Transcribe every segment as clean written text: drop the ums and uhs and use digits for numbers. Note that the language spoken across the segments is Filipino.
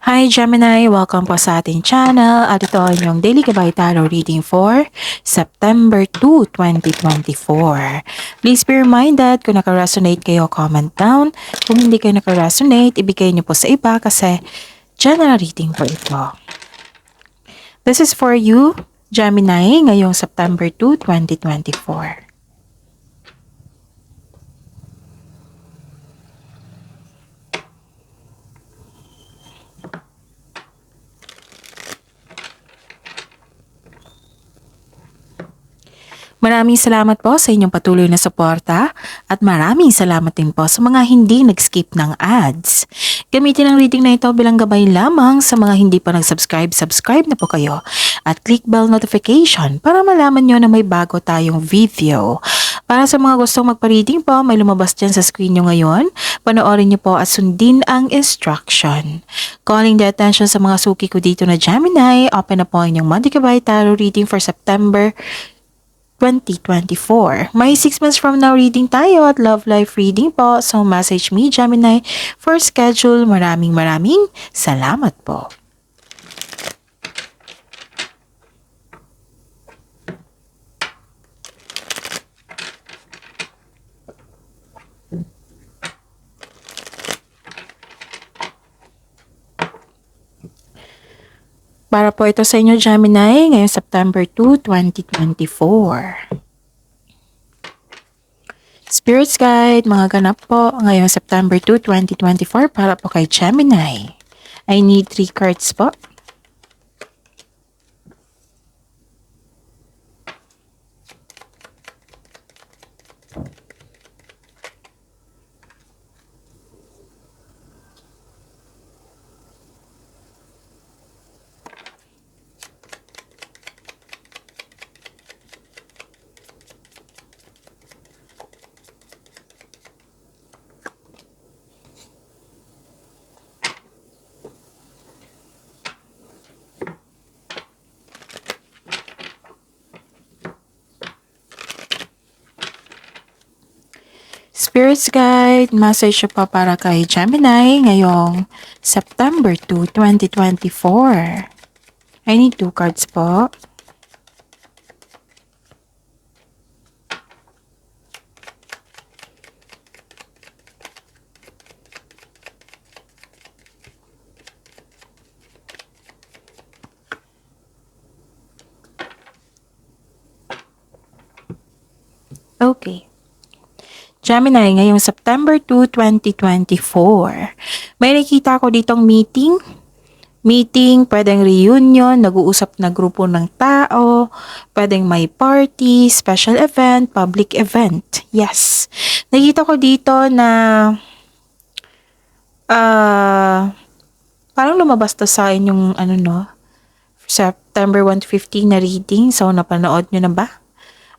Hi Gemini! Welcome po sa ating channel at ito ay yung Daily Gabay Tarot Reading for September 2, 2024. Please be reminded kung naka-resonate kayo, comment down. Kung hindi kayo naka-resonate, ibigay niyo po sa iba kasi general reading po ito. This is for you, Gemini, ngayong September 2, 2024. Maraming salamat po sa inyong patuloy na suporta at maraming salamat din po sa mga hindi nag-skip ng ads. Gamitin ang reading na ito bilang gabay lamang sa mga hindi pa nag-subscribe, subscribe na po kayo at click bell notification para malaman nyo na may bago tayong video. Para sa mga gustong magpa-reading po, may lumabas dyan sa screen nyo ngayon. Panoorin nyo po at sundin ang instruction. Calling the attention sa mga suki ko dito na Gemini, open na po ang inyong Monthly Gabay Tarot Reading for September 2024. May 6 months from now reading tayo at love life reading po. So message me Gemini for schedule. Maraming salamat po. Para po ito sa inyo Gemini ngayong September 2, 2024. Spirits Guide, mga ganap po ngayong September 2, 2024 para po kay Gemini. I need 3 cards po. Spirits Guide, message pa para kay Gemini ngayong September 2, 2024. I need 2 cards po. Okay. Gemini, ngayong September 2, 2024. May nakita ko ditong meeting. Meeting, pwedeng reunion, nag-uusap na grupo ng tao, pwedeng may party, special event, public event. Yes. Nakita ko dito na parang lumabas to sa inyong September 1 to 15 na reading. So, napanood nyo na ba?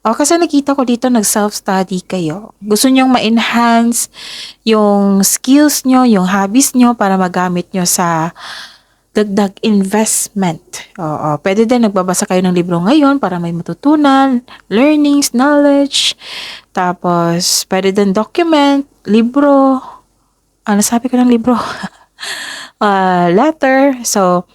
O, kasi nakita ko dito nag-self-study kayo. Gusto nyong ma-enhance yung skills nyo, yung hobbies nyo para magamit nyo sa dagdag investment. Oo, pwede din nagbabasa kayo ng libro ngayon para may matutunan, learnings, knowledge. Tapos, pwede din document, libro. Ano sabi ko ng libro? Letter. So,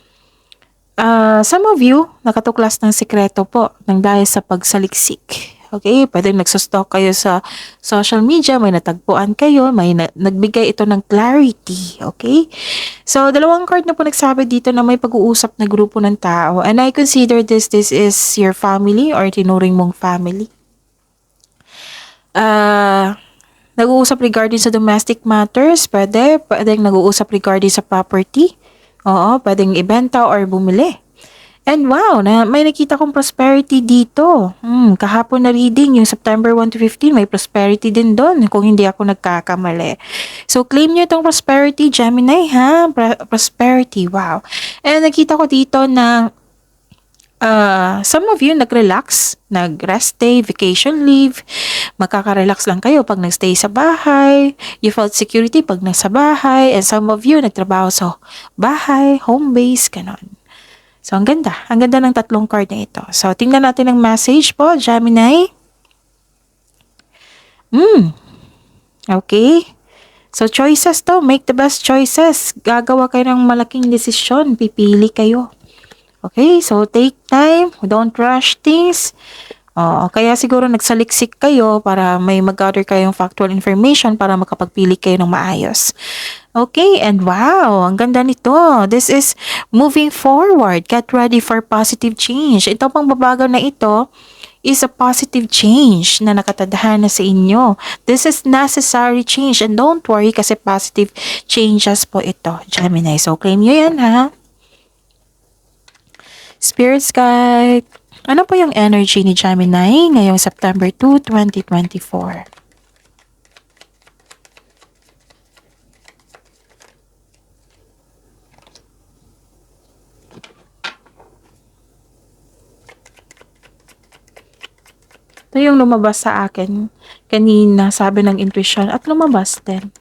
some of you, nakatuklas ng sikreto po ng dahil sa pagsaliksik. Okay, pwedeng nagsustalk kayo sa social media, may natagpuan kayo, may nagbigay ito ng clarity. Okay? So, 2 card na po nagsabi dito na may pag-uusap na grupo ng tao. And I consider this is your family or tinuring mong family. Nag-uusap regarding sa domestic matters, pwedeng nag-uusap regarding sa property. Oo, pwedeng ibenta or bumili. And wow, may nakita kong prosperity dito. Kahapon na reading, yung September 1 to 15, may prosperity din doon kung hindi ako nagkakamali. So, claim nyo itong prosperity, Gemini, ha? Prosperity, wow. And nakita ko dito na some of you nag-relax, nag-rest day, vacation leave, magkaka-relax lang kayo pag nag-stay sa bahay, you felt security pag nasa bahay, and some of you nagtrabaho sa bahay, home base, ganon. So, ang ganda ng 3 card na ito. So, tingnan natin ang message po, Gemini. Okay. So, choices to. Make the best choices. Gagawa kayo ng malaking desisyon. Pipili kayo. Okay? So, take time. Don't rush things. Oo, kaya siguro nagsaliksik kayo para may mag-gather kayong factual information para makapagpili kayo ng maayos. Okay, and wow, ang ganda nito. This is moving forward. Get ready for positive change. Ito pang babago na ito is a positive change na nakatadhana sa inyo. This is necessary change and don't worry kasi positive changes po ito, Gemini. So, claim nyo yan, ha? Spirit Guide. Ano po yung energy ni Gemini ngayong September 2, 2024? Ito yung lumabas sa akin kanina, sabi ng intuition, at lumabas din.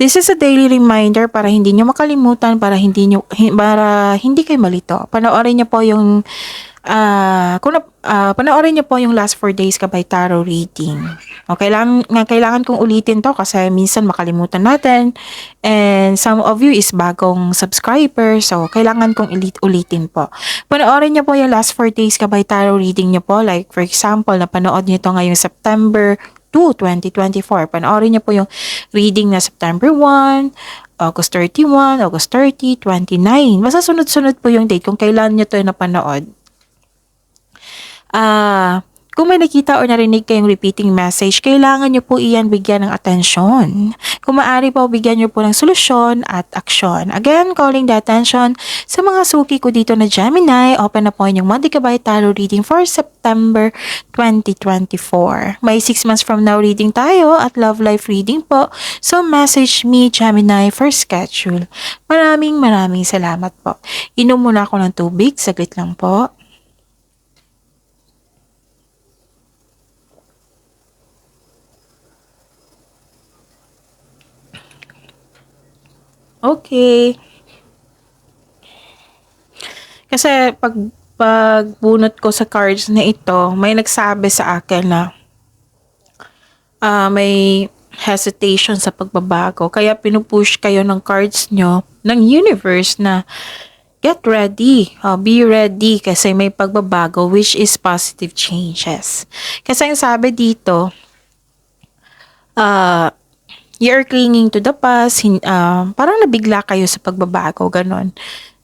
This is a daily reminder para hindi nyo makalimutan, para hindi kayo malito. Panoorin nyo po yung panoorin niyo po yung last 4 days kabay tarot reading. Okay, kailangan kong ulitin to kasi minsan makalimutan natin. And some of you is bagong subscriber, so kailangan kong ulitin po. Panoorin niyo po yung last 4 days kabay tarot reading niyo po. Like for example, napanood niyo to ngayong September 2, 2024. Panoorin niyo po yung reading na September 1, August 31, August 30, 29. Basta sunod-sunod po yung date kung kailan niyo to napanood. Kung may nakita o narinig kayong repeating message, kailangan nyo po iyan bigyan ng atensyon. Kung maaari po, bigyan nyo po ng solusyon at aksyon. Again, calling the attention sa mga suki ko dito na Gemini. Open na po inyong Monday Gabay Tarot reading for September 2024. May 6 months from now reading tayo at love life reading po. So, message me, Gemini, for schedule. Maraming salamat po. Inom muna ako ng tubig. Saglit lang po. Okay. Kasi pagbunot ko sa cards na ito, may nagsabi sa akin na may hesitation sa pagbabago. Kaya pinupush kayo ng cards nyo, ng universe na get ready. Be ready kasi may pagbabago which is positive changes. Kasi ang sabi dito, you're clinging to the past, parang nabigla kayo sa pagbabago, ganon.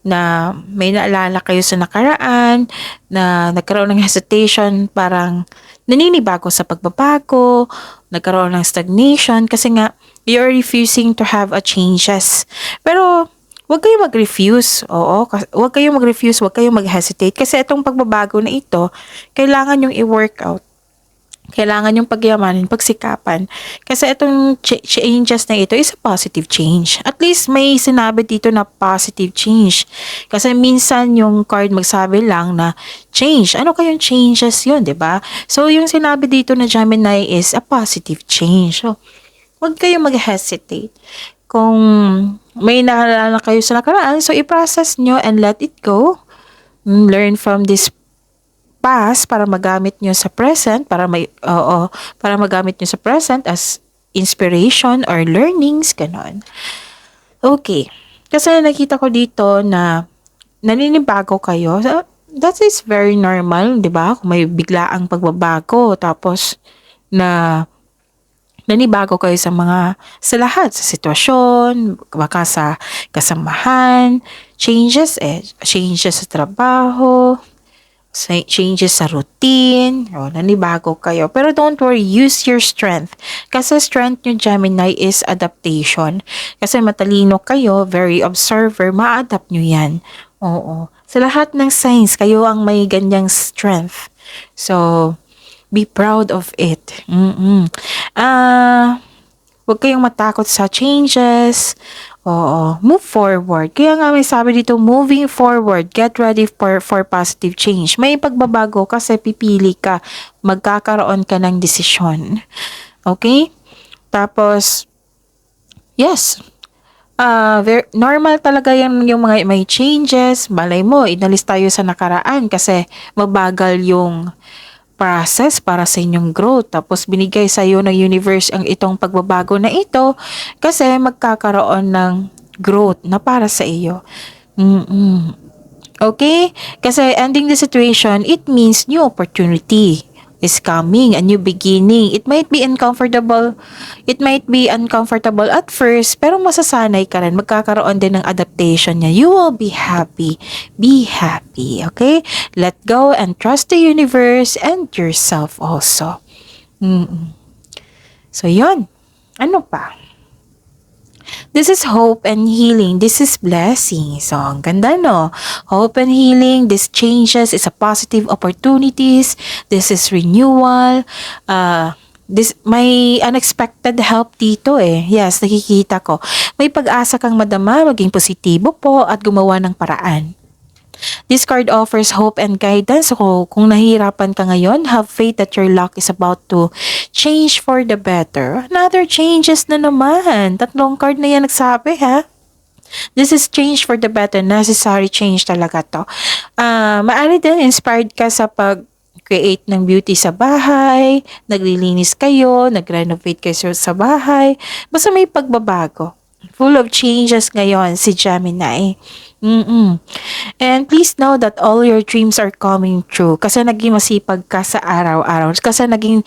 Na may naalala kayo sa nakaraan, na nagkaroon ng hesitation, parang naninibago sa pagbabago, nagkaroon ng stagnation, kasi nga, you're refusing to have a changes. Pero, huwag kayong mag-refuse. Oo, huwag kayong mag-refuse, huwag kayong mag-hesitate. Kasi itong pagbabago na ito, kailangan yung i-work out. Kailangan yung pagyamanin, pagsikapan. Kasi itong changes na ito is a positive change. At least may sinabi dito na positive change. Kasi minsan yung card magsabi lang na change. Ano kayong changes yun, di ba? So yung sinabi dito na Gemini is a positive change. So, huwag kayong mag-hesitate. Kung may naalala kayo sa nakaraan, so i-process nyo and let it go. Learn from this past para magamit nyo sa present, para magamit nyo sa present as inspiration or learnings, ganon. Okay. Kasi nakita ko dito na naninibago kayo. So, that is very normal, di ba? Kung may biglaang pagbabago, tapos na nanibago kayo sa lahat, sa sitwasyon, baka sa kasamahan, changes sa trabaho, changes sa routine, nanibago kayo. Pero don't worry, use your strength. Kasi strength nyo, Gemini, is adaptation. Kasi matalino kayo, very observer, ma-adapt nyo yan. Oo. Sa lahat ng signs, kayo ang may ganyang strength. So, be proud of it. Huwag kayong matakot sa changes. Oo, move forward. Kaya nga may sabi dito, moving forward, get ready for positive change. May pagbabago kasi pipili ka, magkakaroon ka ng desisyon. Okay? Tapos, yes, Normal talaga yung mga may changes. Malay mo, inalis tayo sa nakaraan kasi mabagal yung process para sa inyong growth. Tapos binigay sa iyo ng universe ang itong pagbabago na ito kasi magkakaroon ng growth na para sa iyo. Mm-mm. Okay? Kasi ending the situation, it means new opportunity is coming, a new beginning. It might be uncomfortable. It might be uncomfortable at first, pero masasanay ka rin. Magkakaroon din ng adaptation niya. You will be happy. Be happy. Okay? Let go and trust the universe and yourself also. Mm-mm. So, yun. Ano pa? This is hope and healing. This is blessing. So, ang ganda, no? Hope and healing. This changes is a positive opportunities. This is renewal. May unexpected help dito eh. Yes, nakikita ko. May pag-asa kang madama, maging positibo po at gumawa ng paraan. This card offers hope and guidance. So, kung nahihirapan ka ngayon, have faith that your luck is about to change for the better. Another changes na naman. Tatlong card na yan nagsabi, ha? This is change for the better. Necessary change talaga to. Maaari din, inspired ka sa create ng beauty sa bahay, naglilinis kayo, nag-renovate kayo sa bahay. Basta may pagbabago. Full of changes ngayon si Gemini. And please know that all your dreams are coming true kasi naging masipag ka sa araw-araw. Kasi naging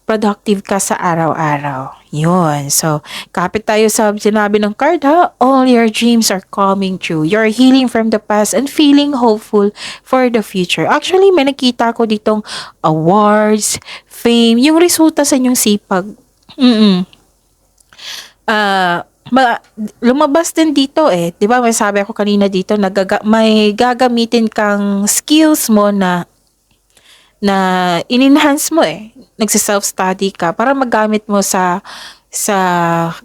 productive ka sa araw-araw. Yun. So, kapit tayo sa sinabi ng card, ha? All your dreams are coming true. You're healing from the past and feeling hopeful for the future. Actually, may nakita ko ditong awards, fame, yung resulta sa inyong sipag. Lumabas din dito eh. 'Di ba? May sabi ako kanina dito may gagamitin kang skills mo na in-enhance mo eh. Nagse-self-study ka para magamit mo sa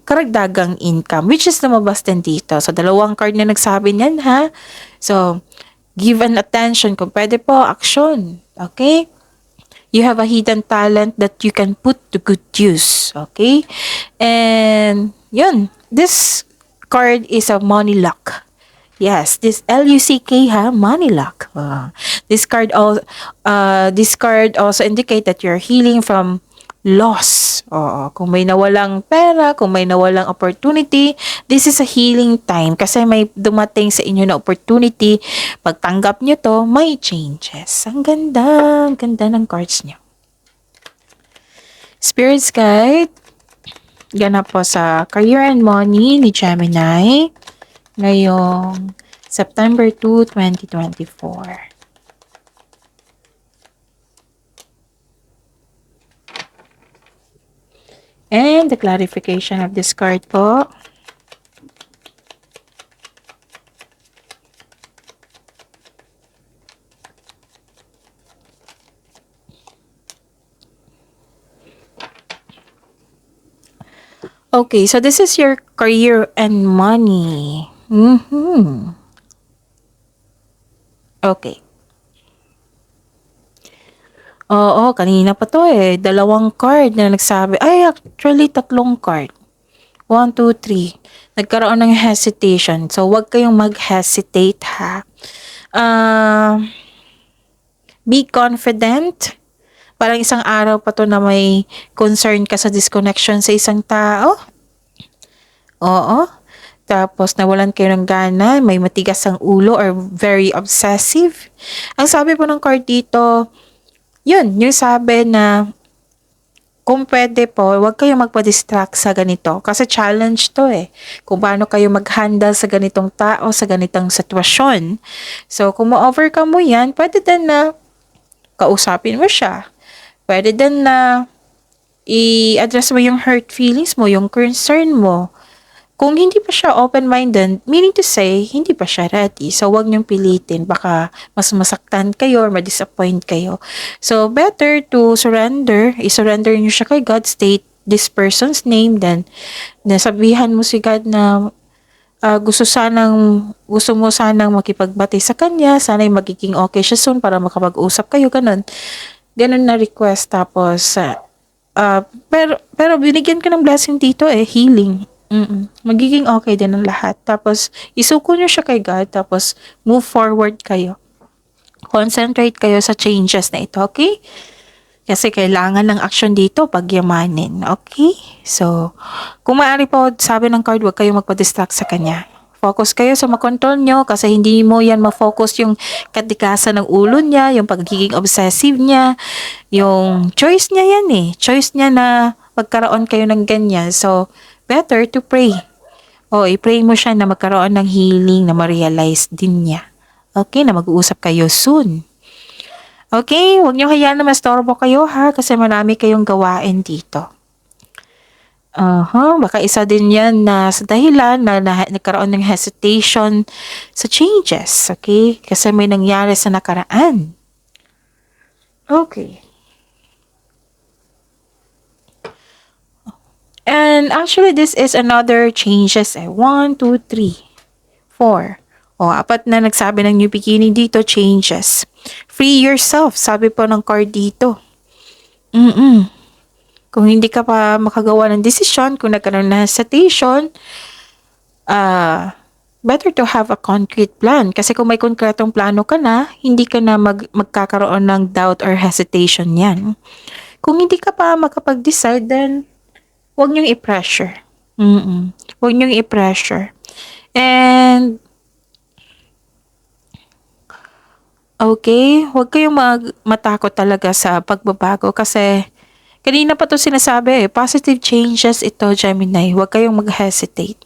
karagdagang income, which is lumabas din dito. So, dalawang card na nagsabi niyan, ha? So, give an attention. Kung pwede po, action. Okay? You have a hidden talent that you can put to good use. Okay? And, yun. This card is a money luck. Yes, this L-U-C-K, ha? Money luck. This card also indicate that you're healing from loss. Kung may nawalang pera, kung may nawalang opportunity, this is a healing time kasi may dumating sa inyo na opportunity. Pagtanggap nyo to, may changes. Ang ganda ng cards nyo. Spirit's Guide, ganap po sa career and money ni Gemini ngayong September 2, 2024. And the clarification of this card po. Okay, so this is your career and money. Okay. Oo, kanina pa to eh. Dalawang card na nagsabi. Ay, actually, tatlong card. 1, 2, 3. Nagkaroon ng hesitation. So, wag kayong mag-hesitate, ha? Be confident. Parang isang araw pa to na may concern ka sa disconnection sa isang tao. Oo. Tapos nawalan kayo ng gana, may matigas ang ulo or very obsessive. Ang sabi po ng card dito, yun, yung sabi na kung pwede po, huwag kayong magpa-distract sa ganito. Kasi challenge to eh. Kung paano kayo mag-handle sa ganitong tao, sa ganitong sitwasyon. So, kung ma-overcome mo yan, pwede din na kausapin mo siya. Pwede din na i-address mo yung hurt feelings mo, yung concern mo. Kung hindi pa siya open-minded, meaning to say, hindi pa siya ready. So, huwag niyong pilitin. Baka mas masaktan kayo or ma-disappoint kayo. So, better to surrender. I-surrender niyo siya kay God. State this person's name. Then, nasabihan mo si God na gusto mo sanang makipagbati sa kanya. Sana'y magiging okay siya soon para makapag-usap kayo. Ganun na request. Tapos, pero binigyan ka ng blessing dito healing. Magiging okay din ang lahat. Tapos, isuko nyo siya kay God. Tapos, move forward kayo. Concentrate kayo sa changes na ito, okay? Kasi kailangan ng action dito pagyamanin, okay? So, kung maaari po, sabi ng card, huwag kayong magpa-distract sa kanya. Focus kayo sa makontrol nyo kasi hindi mo yan ma-focus yung katikasan ng ulo niya, yung pagiging obsessive niya, yung choice niya yan eh. Choice niya na magkaroon kayo ng ganyan. So, better to pray. O, i-pray mo siya na magkaroon ng healing na ma-realize din niya. Okay, na mag-uusap kayo soon. Okay, huwag niyo hayaan na mastorbo kayo ha kasi marami kayong gawain dito. Baka isa din yan na sa dahilan na nagkaroon ng hesitation sa changes, okay? Kasi may nangyari sa nakaraan. Okay. And actually, this is another changes. 1, 2, 3, 4. Apat na nagsabi ng new beginning dito, changes. Free yourself, sabi po ng card dito. Kung hindi ka pa makagawa ng desisyon, kung nagkaroon na hesitation, better to have a concrete plan. Kasi kung may konkretong plano ka na, hindi ka na magkakaroon ng doubt or hesitation yan. Kung hindi ka pa makapag-decide, then huwag niyong i-pressure. Huwag niyong i-pressure. And okay, huwag kayong matakot talaga sa pagbabago kasi kanina pa to sinasabi positive changes ito, Gemini. Huwag kayong mag-hesitate.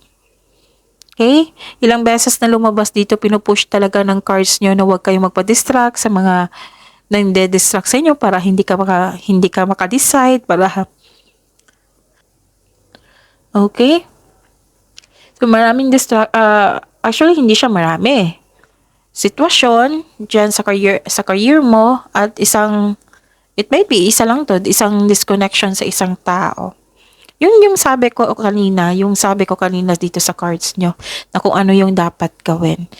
Okay? Ilang beses na lumabas dito, pinupush talaga ng cards nyo na huwag kayong magpa-distract sa mga nande-distract sa inyo para hindi ka maka-decide, para okay? So, maraming actually, hindi siya marami. Sitwasyon dyan sa career mo at it may be isa lang to, isang disconnection sa isang tao. Yun yung sabi ko kanina dito sa cards nyo, na kung ano yung dapat gawin.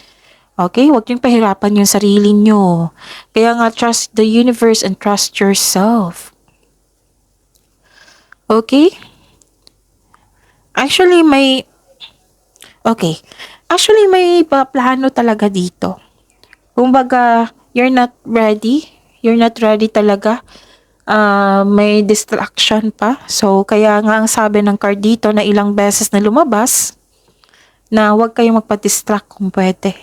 Okay? Huwag yung pahirapan yung sarili nyo. Kaya nga, trust the universe and trust yourself. Okay? Actually, may plano talaga dito. Kumbaga, you're not ready talaga. May distraction pa. So, kaya nga ang sabi ng card dito na ilang beses na lumabas na huwag kayong magpa-distract kung pwede.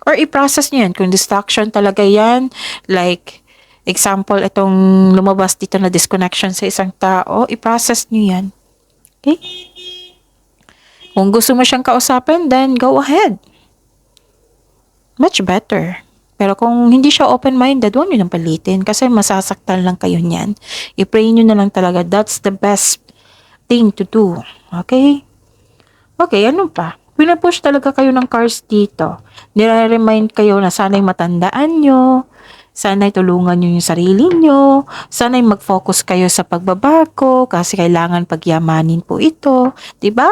Or i-process nyo yan. Kung distraction talaga yan, like, example, itong lumabas dito na disconnection sa isang tao, i-process nyo yan. Okay? Kung gusto mo siyang kausapin, then go ahead. Much better. Pero kung hindi siya open-minded, huwag nyo nang palitin kasi masasaktan lang kayo niyan. I-pray nyo na lang talaga. That's the best thing to do. Okay? Okay, ano pa? Pinapush talaga kayo ng cards dito. Nire-remind kayo na sana'y matandaan nyo, sana'y tulungan nyo yung sarili nyo, sana'y mag-focus kayo sa pagbabago kasi kailangan pagyamanin po ito. 'Di ba?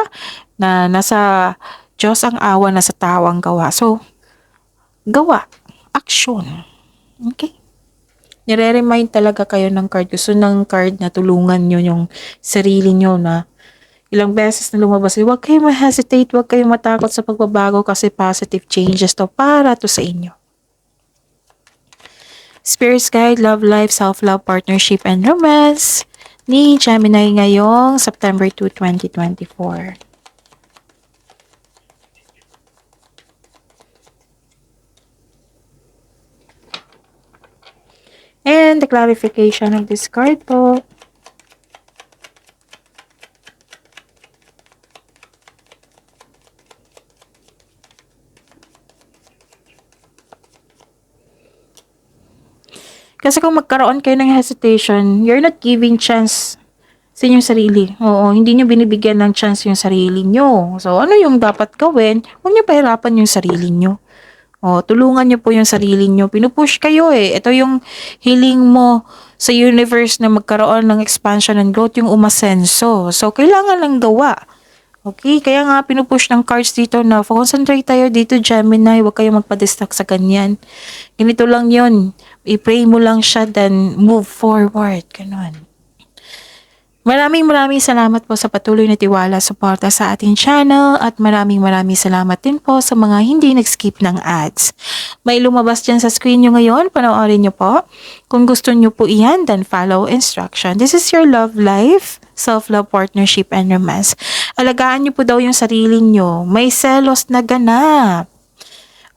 Na nasa Diyos ang awa, nasa tao ang gawa. So, gawa. Action. Okay? Nire-remind talaga kayo ng card. Gusto ng card na tulungan nyo yung sarili nyo na ilang beses na lumabas. Huwag kayong ma-hesitate, huwag kayong matakot sa pagbabago kasi positive changes to para to sa inyo. Spirit's Guide, Love Life, Self-Love, Partnership, and Romance ni Gemini ngayong September 2, 2024. And the clarification of this card po. Kasi kung magkaroon kayo ng hesitation, you're not giving chance sa inyong sarili. Oo, hindi nyo binibigyan ng chance yung sarili nyo. So, ano yung dapat gawin? Huwag nyo pahirapan yung sarili nyo. Tulungan nyo po yung sarili nyo. Pinupush kayo eh. Ito yung healing mo sa universe na magkaroon ng expansion and growth, yung umasenso. So, kailangan lang gawa. Okay? Kaya nga pinupush ng cards dito na concentrate tayo dito, Gemini. Huwag kayong magpa-distract sa ganyan. Ganito lang yun. I-pray mo lang siya, then move forward. Ganon. Maraming salamat po sa patuloy na tiwala, suporta sa ating channel at maraming salamat din po sa mga hindi nag-skip ng ads. May lumabas dyan sa screen nyo ngayon, panoorin nyo po. Kung gusto nyo po iyan, then follow instruction. This is your love life, self-love, partnership, and romance. Alagaan nyo po daw yung sarili nyo. May selos na ganap.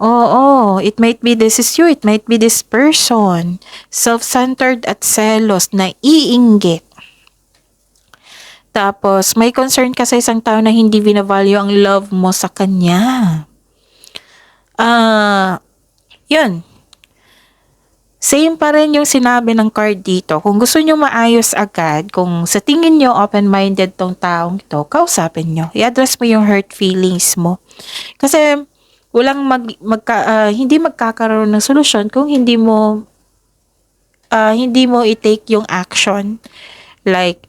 Oo, it might be this is you, it might be this person. Self-centered at selos na iinggit. Tapos, may concern ka sa isang tao na hindi binavalue ang love mo sa kanya. Yun. Same pa rin yung sinabi ng card dito. Kung gusto nyo maayos agad, kung sa tingin nyo open-minded tong taong ito, kausapin nyo. I-address mo yung hurt feelings mo. Kasi, hindi magkakaroon ng solusyon kung hindi mo i-take yung action. Like,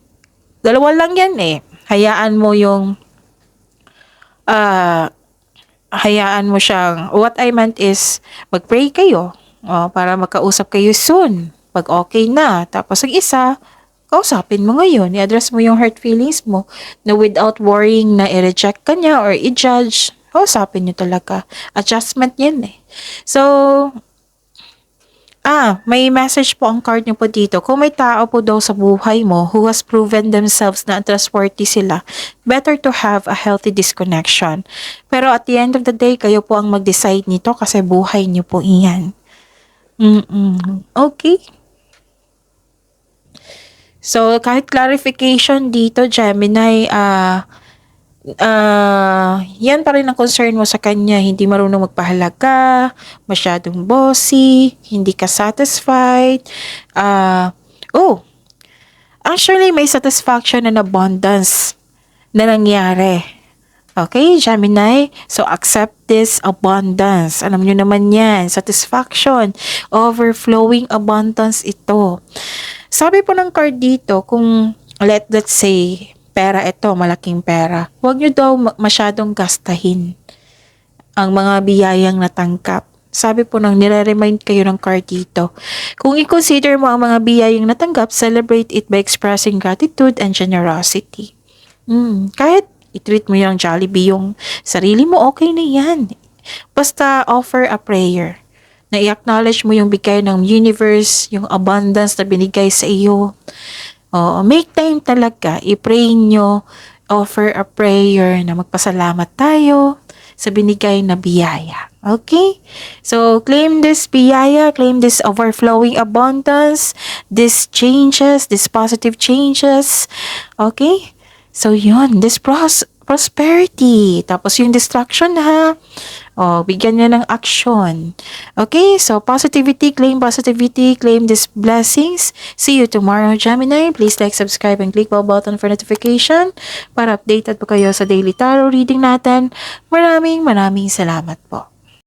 dalawa lang yan eh. Hayaan mo siyang, what I meant is, mag-pray kayo para makausap kayo soon. Pag okay na, tapos ang isa, kausapin mo ngayon, i-address mo yung hurt feelings mo na without worrying na i-reject ka niya or i-judge, kausapin niyo talaga. Adjustment yan eh. So, may message po ang card niyo po dito. Kung may tao po daw sa buhay mo who has proven themselves na untrustworthy sila, better to have a healthy disconnection. Pero at the end of the day, kayo po ang mag-decide nito kasi buhay niyo po iyan. Okay. So, kahit clarification dito, Gemini, yan pa rin ang concern mo sa kanya. Hindi marunong magpahalaga, masyadong bossy, hindi ka satisfied. Actually, may satisfaction and abundance na nangyari. Okay, Gemini? So, accept this abundance. Alam nyo naman yan. Satisfaction. Overflowing abundance ito. Sabi po ng card dito, kung let's say, pera ito, malaking pera. Huwag nyo daw masyadong gastahin ang mga biyayang natanggap. Sabi po nang nire-remind kayo ng card dito. Kung i-consider mo ang mga biyayang natanggap, celebrate it by expressing gratitude and generosity. Kahit i-treat mo yung Jollibee yung sarili mo, okay na yan. Basta offer a prayer na i-acknowledge mo yung bigay ng universe, yung abundance na binigay sa iyo. Make time talaga. I-pray nyo, offer a prayer na magpasalamat tayo sa binigay na biyaya. Okay? So, claim this biyaya, claim this overflowing abundance, these changes, these positive changes. Okay? So, yun. This prosperity. Tapos yung distraction ha. Bigyan niya ng action. Okay, so positivity, claim these blessings. See you tomorrow, Gemini. Please like, subscribe, and click bell button for notification para updated po kayo sa daily tarot reading natin. Maraming salamat po.